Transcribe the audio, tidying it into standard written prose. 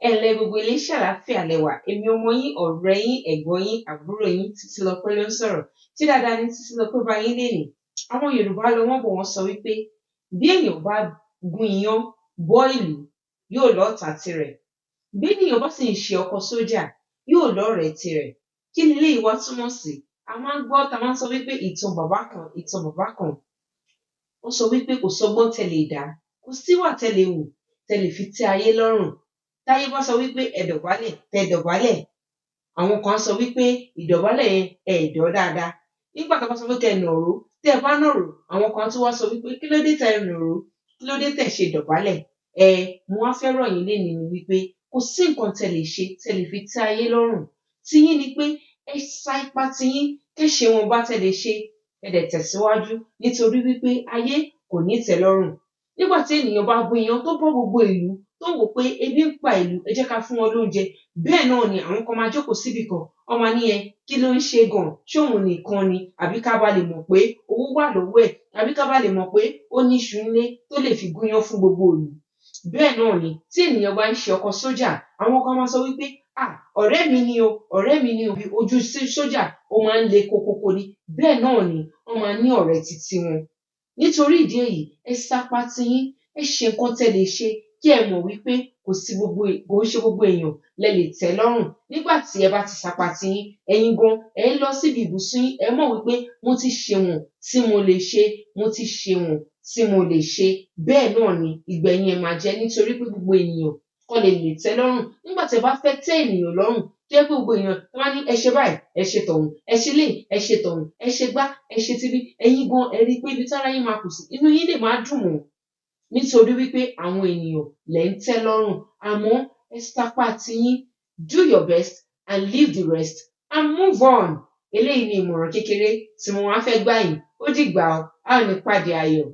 Ẹ̀lẹ́ gbogbo ilé ṣàlàáfíà lẹ́wà, èmi ọmọ yín, ọ̀rẹ́ yín, ẹ̀gbọ́n yín, àbúrò yín, Titilope ló ń sọ̀rọ̀. Tí dáadáa ní Titilope bá yín lénìí. Àwọn Yorùbá lọ wọ́n bọ̀ wọ́n sọ wípé bí èèyàn bá gun iyán bọ́ ìlú yóò lọ́ọ̀tá tirẹ̀. Bí ènìyàn bá sì ń ṣe ọkọ sójà yóò lọ́ọ̀rẹ́ tirẹ̀. Kí ni eléyìí wá túmọ̀ sí? A máa ń gbọ́, ta máa ń sọ wípé ìtàn bàbá kan. Ó sọ wípé kò sọgbọ́n tẹ́lẹ̀ dá, kò síwà tẹ́lẹ̀ wù, tẹ́lẹ̀ fi tẹ́ ayé lọ́rùn. Táyé bá sọ wípé ẹ dọ̀bálẹ̀, tẹ́ dọ̀bálẹ̀. Àwọn kan sọ wípé ìdọ̀bálẹ̀ yẹn ẹ dọ̀ dáadáa. Nígbà tó bá sọ pé kẹ́ nàró, tẹ́ ẹ bá nàró, àwọn kan tún wá sọ wípé kí ló dé tẹ́ ẹ nàró, kí ló dé tẹ́ ẹ ṣe dọ̀bálẹ̀. Mo wá fẹ́ rọ̀ yín lénìí ni wípé kò sí nǹkan tẹ́ lè ṣe tẹ́ lè fi tẹ́ ayé lọ́rùn. Tiyín ni pé ẹ sa ipá tiyín, kẹ́ ṣe wọn bá tẹ́ lè ṣe, ẹ dẹ̀ tẹ̀síwájú nítorí wípé ayé kò ní tẹ́ lọ́rùn. Nígbà tí ènìyàn bá gun iyán tó bọ́ gbogbo ìlú, tó wò pé ebi ń pa ìlú, ẹ jẹ́ ká fún wọn lóúnjẹ. Bẹ́ẹ̀ náà ni àwọn kan máa jókòó síbì kan, wọ́n máa ní kí ló ń ṣe gan? Ṣé òun nìkan ni? Àbí ká bá lè mọ̀ pé owó wà lọ́wọ́ ẹ̀, àbí ká bá lè mọ̀ pé ó ní iṣu nílé tó lè fi gúnyán fún gbogbo ìlú. Bẹ́ẹ̀ náà ni tí ènìyàn bá ń ṣe ọkọ sójà, àwọn kan máa sọ wípé ọ̀rẹ́ mi ni o, ọ̀rẹ́ mi ni o. Ojú sójà ó máa ń le kokoko ni. Bẹ́ẹ̀ náà ni wọ́n máa ní ọ̀rẹ́ titi wọn. Nítorí ìdí èyí, ẹ sapá tiyín, ẹ ṣe nǹkan tẹ́ lè ṣe kí ẹ mọ̀ wípé kò ṣe gbogbo èèyàn lẹ lè tẹ́ lọ́rùn. Nígbà tí ẹ bá ti sapá tiyín, ẹ̀yin gan ẹ lọ síbi ibùsùn yín, ẹ mọ̀ wípé mo ti ṣe wọ̀n tí mo lè ṣe, mo ti ṣe wọ̀n tí mo lè ṣe. Bẹ́ẹ̀ náà ni ìgbẹ̀yìn ẹ̀ máa jẹ́, nítorí pé gbogbo ènìyàn kọ́ lè tẹ́ lọ́rùn. Nígbà tí ẹ bá fẹ́ tẹ́ ènìyàn lọ́rùn, tó yẹ pé gbogbo èèyàn tó bá ní ẹ ṣe báyìí, ẹ ṣe tọ̀hún, ẹ ṣe léyìí, ẹ ṣe tọ̀hún, ẹ ṣe gbá, ẹ ṣe tibí, ẹ̀yin gan ẹ rí i pé ibi tára yín máa kù sí, inú yín lè máa dùn mọ́. Nítorí wípé àwọn ènìyàn lẹ ń tẹ́ lọ́rùn. Àmọ́ ẹ sapá tiyín, do your best and leave the rest and move on. Eléyìí ni ìmọ̀ràn kékeré tí mo wá fẹ́ gbà yín. Ó dìgbà o, a ò ní pàdé ayọ̀.